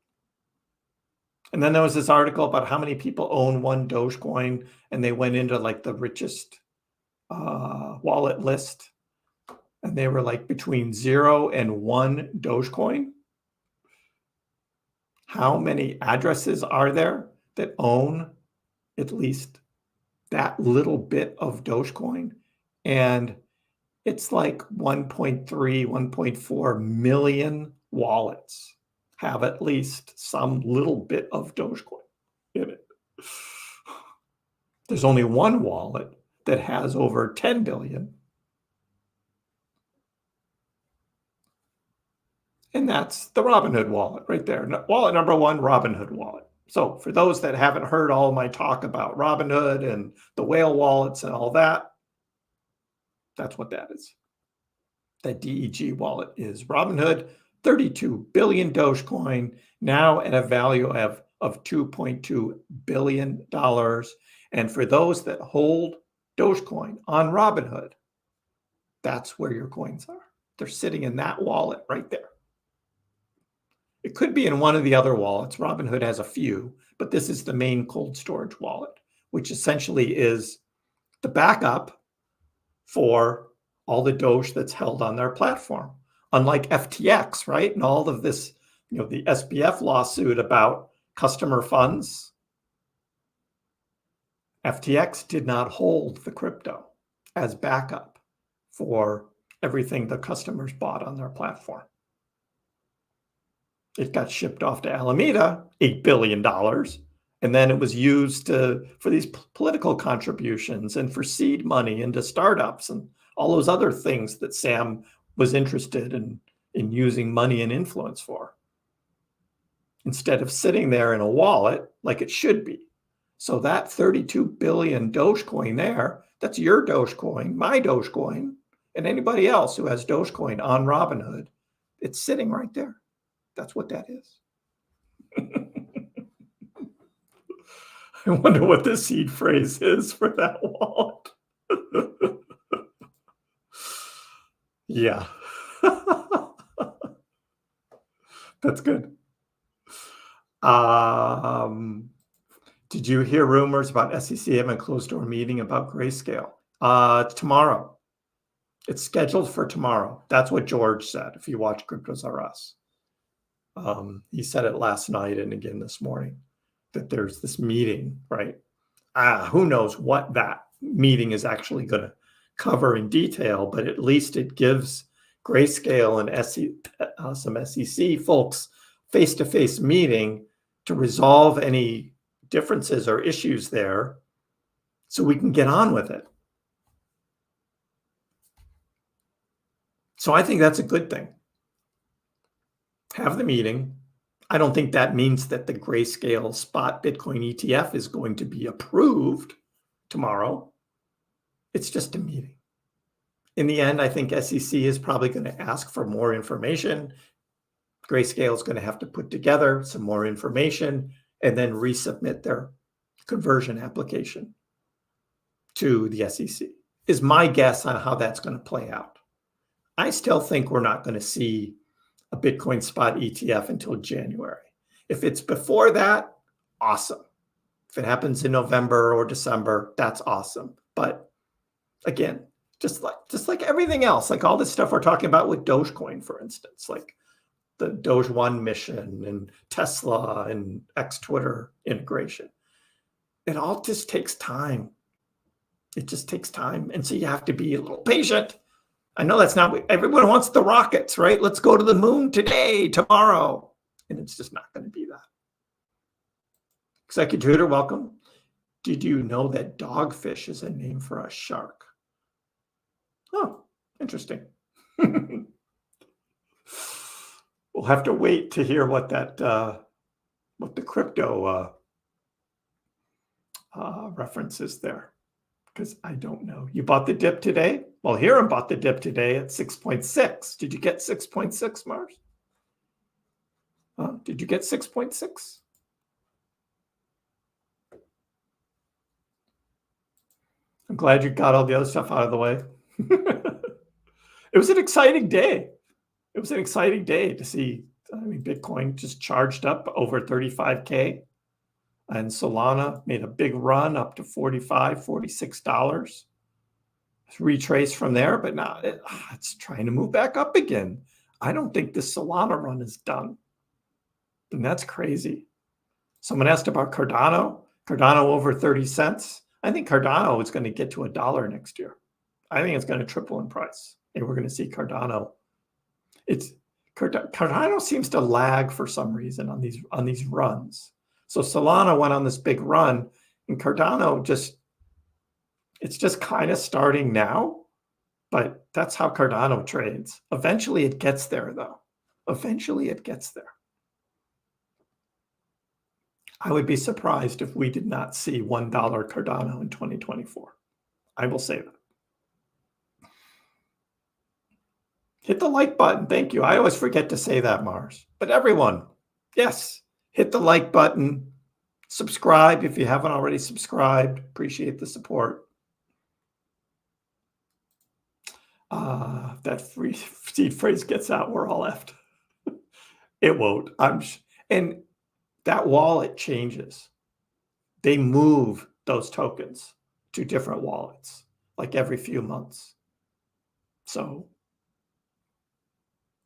Speaker 1: And then there was this article about how many people own one Dogecoin, and they went into like the richest wallet list, and they were like between 0 and 1 Dogecoin. How many addresses are there that own at least that little bit of Dogecoin? And it's like 1.3, 1.4 million wallets have at least some little bit of Dogecoin in it. There's only one wallet that has over 10 billion. And that's the Robinhood wallet right there. Wallet number 1, Robinhood wallet. So for those that haven't heard all my talk about Robinhood and the whale wallets and all that, that's what that is. That DEG wallet is Robinhood, 32 billion Dogecoin, now at a value of $2.2 billion. And for those that hold Dogecoin on Robinhood, that's where your coins are. They're sitting in that wallet right there. It could be in one of the other wallets. Robinhood has a few, but this is the main cold storage wallet, which essentially is the backup for all the Doge that's held on their platform. Unlike FTX, right? And all of this, the SBF lawsuit about customer funds, FTX did not hold the crypto as backup for everything the customers bought on their platform. It got shipped off to Alameda, $8 billion. And then it was used for these political contributions and for seed money into startups and all those other things that Sam was interested in using money and influence for. instead of sitting there in a wallet like it should be. So that 32 billion Dogecoin there, that's your Dogecoin, my Dogecoin, and anybody else who has Dogecoin on Robinhood. It's sitting right there. That's what that is. I wonder what the seed phrase is for that wallet. Yeah. That's good. Did you hear rumors about SEC having a closed-door meeting about grayscale? Tomorrow. It's scheduled for tomorrow. That's what George said, if you watch Cryptos R Us. He said it last night and again this morning, that there's this meeting, right? Who knows what that meeting is actually going to cover in detail, but at least it gives Grayscale and some SEC folks face-to-face meeting to resolve any differences or issues there so we can get on with it. So I think that's a good thing. Have the meeting. I don't think that means that the Grayscale spot Bitcoin ETF is going to be approved tomorrow. It's just a meeting. In the end, I think SEC is probably going to ask for more information. Grayscale is going to have to put together some more information and then resubmit their conversion application to the SEC, is my guess on how that's going to play out. I still think we're not going to see a Bitcoin spot ETF until January. If it's before that, awesome. If it happens in November or December, that's awesome. But again, just like everything else, like all this stuff we're talking about with Dogecoin, for instance, like the Doge One mission and Tesla and X Twitter integration, it all just takes time. It just takes time. And so you have to be a little patient. I know that's not what everyone wants, the rockets, right? Let's go to the moon today, tomorrow. And it's just not going to be that. Executor, welcome. Did you know that dogfish is a name for a shark? Oh, interesting. We'll have to wait to hear what that, what the crypto reference is there, because I don't know. You bought the dip today? Well, Hiram bought the dip today at 6.6. Did you get 6.6, Mars? Did you get 6.6? I'm glad you got all the other stuff out of the way. It was an exciting day. It was an exciting day to see, I mean, Bitcoin just charged up over 35K. And Solana made a big run up to $45, $46. Retrace from there, but now it's trying to move back up again. I don't think this Solana run is done. And that's crazy. Someone asked about Cardano. Cardano over 30 cents. I think Cardano is going to get to $1 next year. I think it's going to triple in price. And we're going to see Cardano. Cardano seems to lag for some reason on these runs. So Solana went on this big run, and Cardano it's just kind of starting now, but that's how Cardano trades. Eventually it gets there, though. Eventually it gets there. I would be surprised if we did not see $1 Cardano in 2024. I will say that. Hit the like button. Thank you. I always forget to say that, Mars. But everyone, yes, hit the like button. Subscribe if you haven't already subscribed. Appreciate the support. That free seed phrase gets out, we're all left. It won't. And that wallet changes. They move those tokens to different wallets, like every few months. So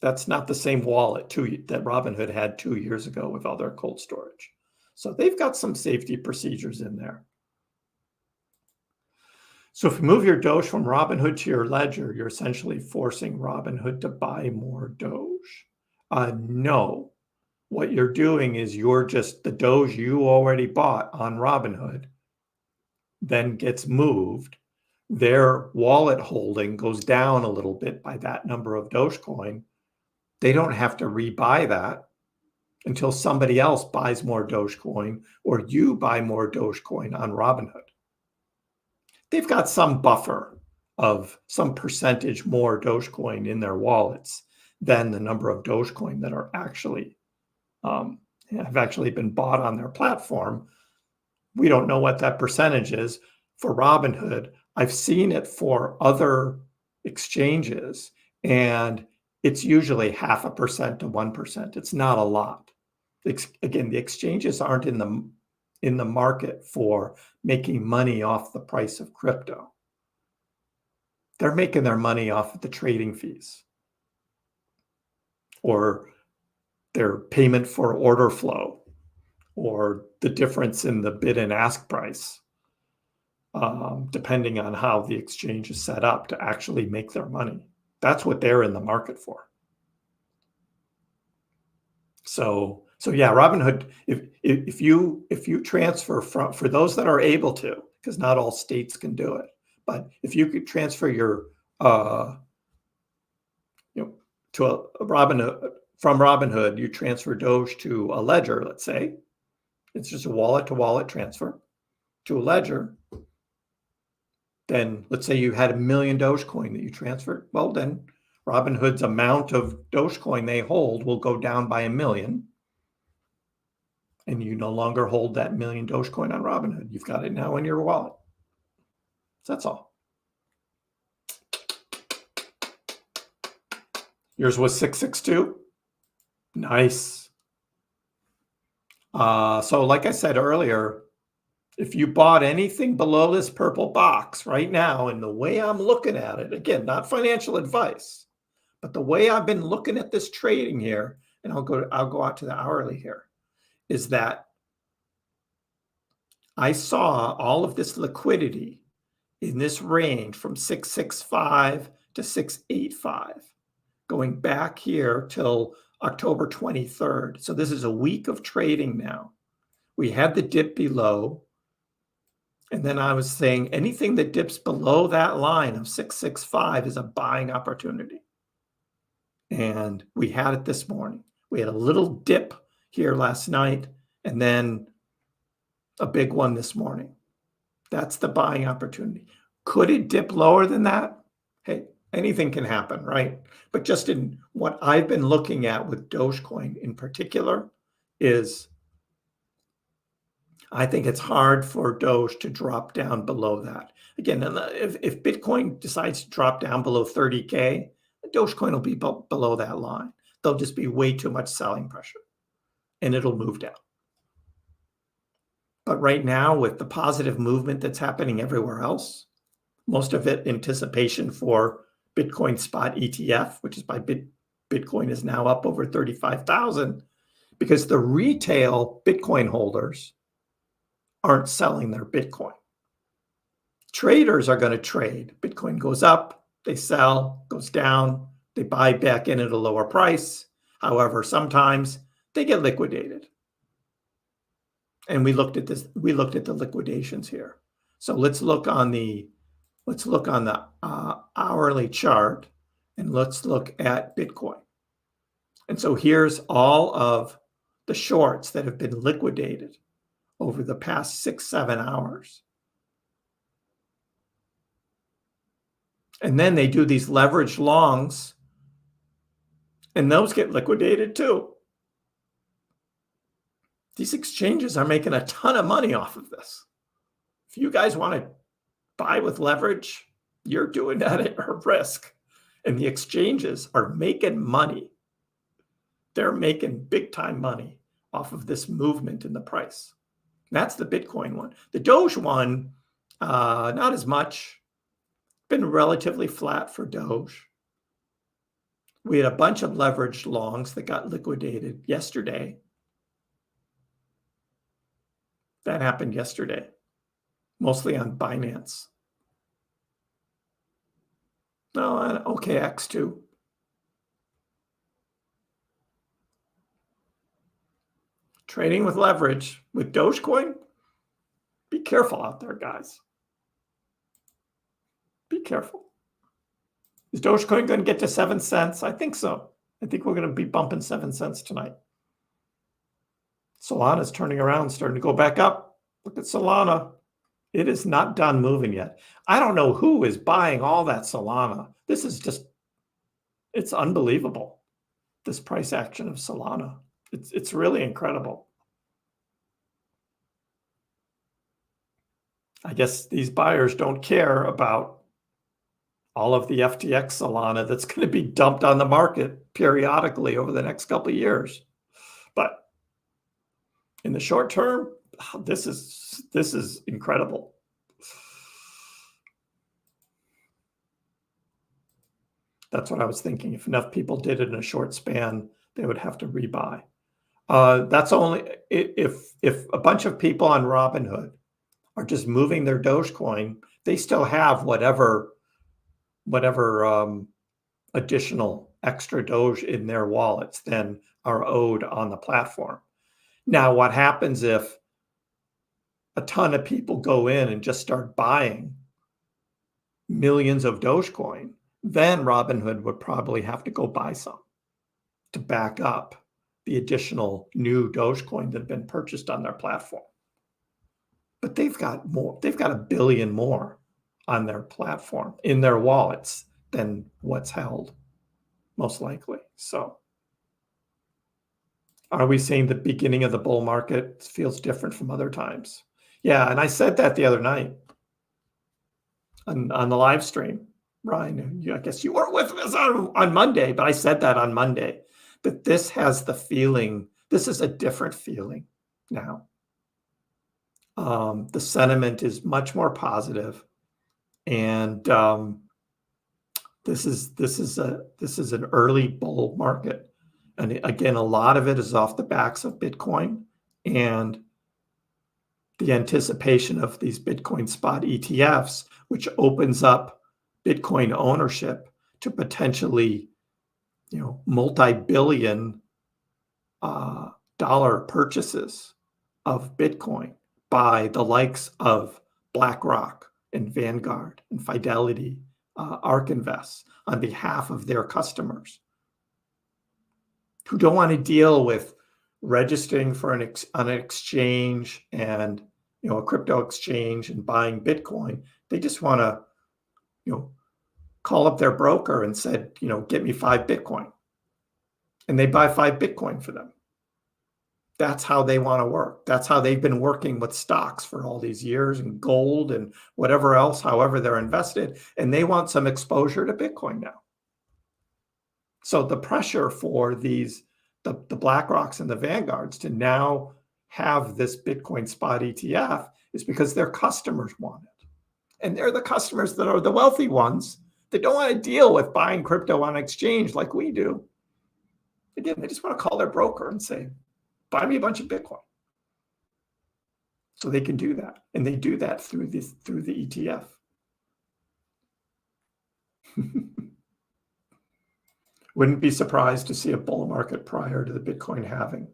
Speaker 1: that's not the same wallet that Robinhood had 2 years ago with all their cold storage. So they've got some safety procedures in there. So if you move your Doge from Robinhood to your ledger, you're essentially forcing Robinhood to buy more Doge. No, what you're doing is the Doge you already bought on Robinhood then gets moved. Their wallet holding goes down a little bit by that number of Dogecoin. They don't have to rebuy that. until somebody else buys more Dogecoin or you buy more Dogecoin on Robinhood. They've got some buffer of some percentage more Dogecoin in their wallets than the number of Dogecoin that are actually have actually been bought on their platform. We don't know what that percentage is for Robinhood. I've seen it for other exchanges, and it's usually 0.5% to 1%. It's not a lot. Again, the exchanges aren't in the market for making money off the price of crypto. They're making their money off of the trading fees or their payment for order flow or the difference in the bid and ask price, depending on how the exchange is set up to actually make their money. That's what they're in the market for. So yeah, Robinhood, if you transfer from, for those that are able to, because not all states can do it, but if you could transfer your to a Robinhood, from Robinhood, you transfer Doge to a ledger, let's say. It's just a wallet-to-wallet transfer to a ledger. Then let's say you had 1 million Dogecoin that you transferred. Well, then Robinhood's amount of Dogecoin they hold will go down by 1 million. And you no longer hold that 1 million Dogecoin on Robinhood. You've got it now in your wallet. So that's all. Yours was 662. Nice. So like I said earlier, if you bought anything below this purple box right now, and the way I'm looking at it, again, not financial advice, but the way I've been looking at this trading here, and I'll go out to the hourly here, is that I saw all of this liquidity in this range from 665 to 685, going back here till October 23rd. So this is a week of trading now. We had the dip below. And then I was saying anything that dips below that line of 665 is a buying opportunity. And we had it this morning. We had a little dip here last night and then a big one this morning. That's the buying opportunity. Could it dip lower than that? Hey, anything can happen, right? But just in what I've been looking at with Dogecoin in particular is I think it's hard for Doge to drop down below that. Again, if Bitcoin decides to drop down below 30K, Dogecoin will be below that line. There'll just be way too much selling pressure and it'll move down. But right now, with the positive movement that's happening everywhere else, most of it anticipation for Bitcoin spot ETF, which is by Bitcoin is now up over 35,000, because the retail Bitcoin holders aren't selling their Bitcoin. Traders are going to trade. Bitcoin goes up, they sell, goes down, they buy back in at a lower price. However, sometimes they get liquidated. And we looked at this, we looked at the liquidations here. So let's look on the hourly chart and let's look at Bitcoin. And so here's all of the shorts that have been liquidated over the past 6-7 hours. And then they do these leveraged longs, and those get liquidated too. These exchanges are making a ton of money off of this. If you guys want to buy with leverage, you're doing that at a risk. And the exchanges are making money. They're making big time money off of this movement in the price. That's the Bitcoin one. The Doge one, not as much. Been relatively flat for Doge. We had a bunch of leveraged longs that got liquidated yesterday. That happened yesterday, mostly on Binance. No, on OKX too. Trading with leverage with Dogecoin, be careful out there, guys. Be careful. Is Dogecoin going to get to 7 cents? I think so. I think we're going to be bumping 7 cents tonight. Solana's turning around, starting to go back up. Look at Solana. It is not done moving yet. I don't know who is buying all that Solana. This is just, it's unbelievable. This price action of Solana. It's really incredible. I guess these buyers don't care about all of the FTX Solana that's going to be dumped on the market periodically over the next couple of years. But in the short term, this is incredible. That's what I was thinking. If enough people did it in a short span, they would have to rebuy. That's only if a bunch of people on Robinhood are just moving their Dogecoin, they still have whatever additional extra Doge in their wallets than are owed on the platform. Now, what happens if a ton of people go in and just start buying millions of Dogecoin? Then Robinhood would probably have to go buy some to back up the additional new Dogecoin that have been purchased on their platform. But they've got more. They've got 1 billion more on their platform in their wallets than what's held, most likely. So are we seeing the beginning of the bull market? It feels different from other times. Yeah, and I said that the other night on the live stream. Ryan, I guess you weren't with us on Monday, but I said that on Monday. But this has the feeling, this is a different feeling now. The sentiment is much more positive, and this is an early bull market. And again, a lot of it is off the backs of Bitcoin and the anticipation of these Bitcoin spot ETFs, which opens up Bitcoin ownership to potentially, multi-billion dollar purchases of Bitcoin by the likes of BlackRock and Vanguard and Fidelity, ARK Invest on behalf of their customers who don't want to deal with registering for an exchange and a crypto exchange and buying Bitcoin. They just want to call up their broker and said, get me 5 Bitcoin. And they buy 5 Bitcoin for them. That's how they want to work. That's how they've been working with stocks for all these years and gold and whatever else, however they're invested. And they want some exposure to Bitcoin now. So the pressure for the BlackRocks and the Vanguards to now have this Bitcoin spot ETF is because their customers want it. And they're the customers that are the wealthy ones that don't want to deal with buying crypto on exchange like we do. Again, they just want to call their broker and say, buy me a bunch of Bitcoin. So they can do that. And they do that through the ETF. Wouldn't be surprised to see a bull market prior to the Bitcoin halving.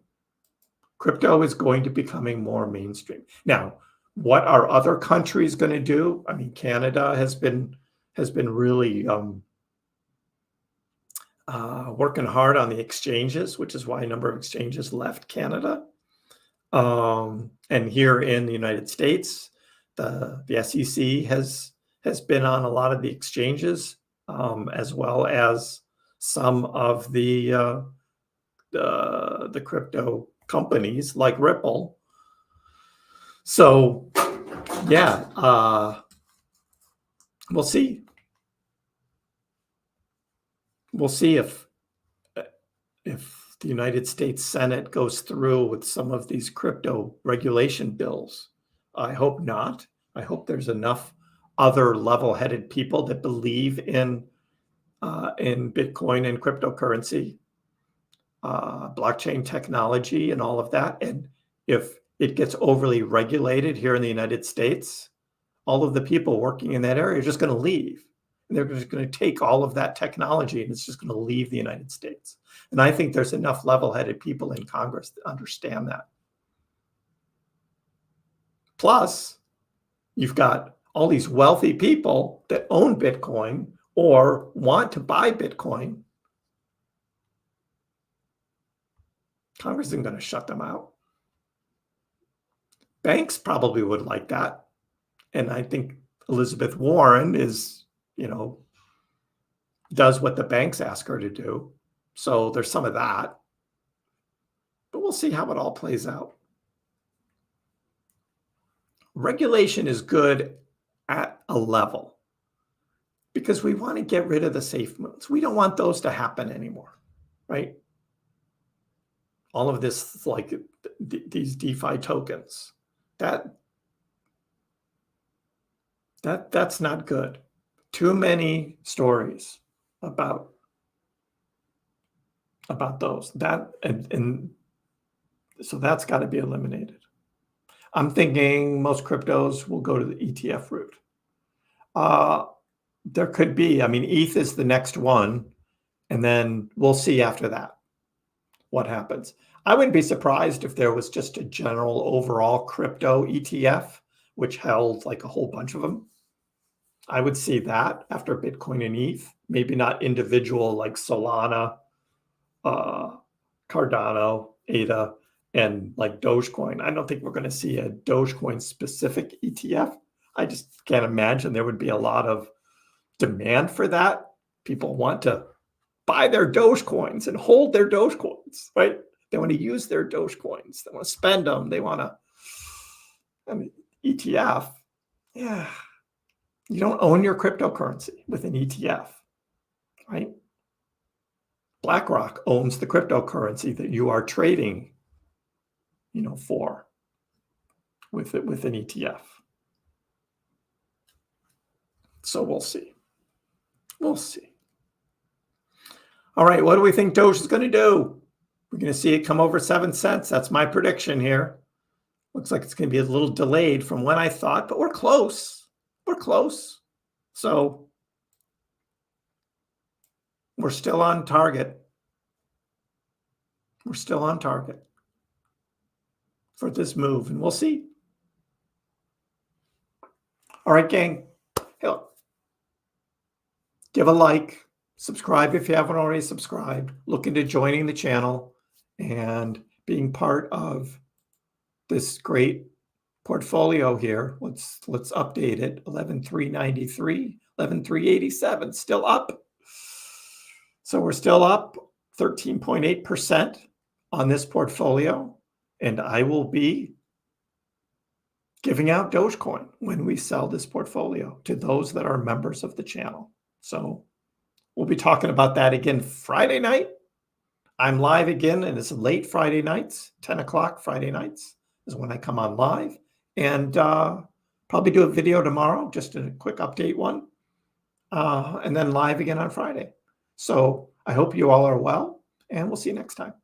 Speaker 1: Crypto is going to becoming more mainstream. Now, what are other countries going to do? I mean, Canada has been really working hard on the exchanges, which is why a number of exchanges left Canada. And here in the United States, the SEC has been on a lot of the exchanges, as well as some of the crypto companies like Ripple. So, yeah, we'll see. We'll see if the United States Senate goes through with some of these crypto regulation bills. I hope not. I hope there's enough other level-headed people that believe in Bitcoin and cryptocurrency, blockchain technology, and all of that. And if it gets overly regulated here in the United States, all of the people working in that area are just going to leave. And they're just going to take all of that technology and it's just going to leave the United States. And I think there's enough level-headed people in Congress that understand that. Plus, you've got all these wealthy people that own Bitcoin or want to buy Bitcoin. Congress isn't going to shut them out. Banks probably would like that. And I think Elizabeth Warren is, does what the banks ask her to do. So there's some of that. But we'll see how it all plays out. Regulation is good at a level because we want to get rid of the safe moons. We don't want those to happen anymore, right? All of this, like these DeFi tokens, that's not good. Too many stories about those. And so that's got to be eliminated. I'm thinking most cryptos will go to the ETF route. There could be, ETH is the next one, and then we'll see after that what happens. I wouldn't be surprised if there was just a general overall crypto ETF, which held like a whole bunch of them. I would see that after Bitcoin and ETH, maybe not individual like Solana, Cardano, ADA, and like Dogecoin. I don't think we're going to see a Dogecoin specific ETF. I just can't imagine there would be a lot of demand for that. People want to buy their Dogecoins and hold their Dogecoins, right? They want to use their Dogecoins. They want to spend them. They want to, ETF. Yeah. You don't own your cryptocurrency with an ETF, right? BlackRock owns the cryptocurrency that you are trading, for with an ETF. So we'll see. We'll see. All right, what do we think Doge is going to do? We're going to see it come over 7 cents. That's my prediction here. Looks like it's going to be a little delayed from when I thought, but we're close. We're close. So we're still on target. We're still on target for this move, and we'll see. All right, gang. Hey, give a like, subscribe if you haven't already subscribed. Look into joining the channel and being part of this great portfolio here. Let's update it. 11,393, 11,387, still up. So we're still up 13.8% on this portfolio. And I will be giving out Dogecoin when we sell this portfolio to those that are members of the channel. So we'll be talking about that again Friday night. I'm live again, and it's late Friday nights, 10 o'clock Friday nights is when I come on live. And probably do a video tomorrow, just a quick update one, and then live again on Friday. So I hope you all are well, and we'll see you next time.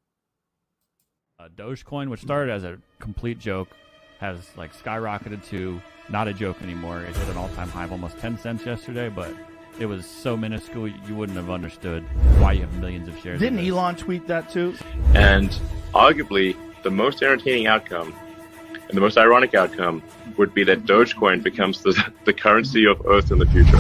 Speaker 2: Dogecoin, which started as a complete joke, has like skyrocketed to not a joke anymore. It hit an all-time high of almost 10 cents yesterday, but it was so minuscule you wouldn't have understood why you have millions of shares.
Speaker 3: Didn't Elon tweet that too?
Speaker 4: And arguably the most entertaining outcome and the most ironic outcome would be that Dogecoin becomes the currency of Earth in the future.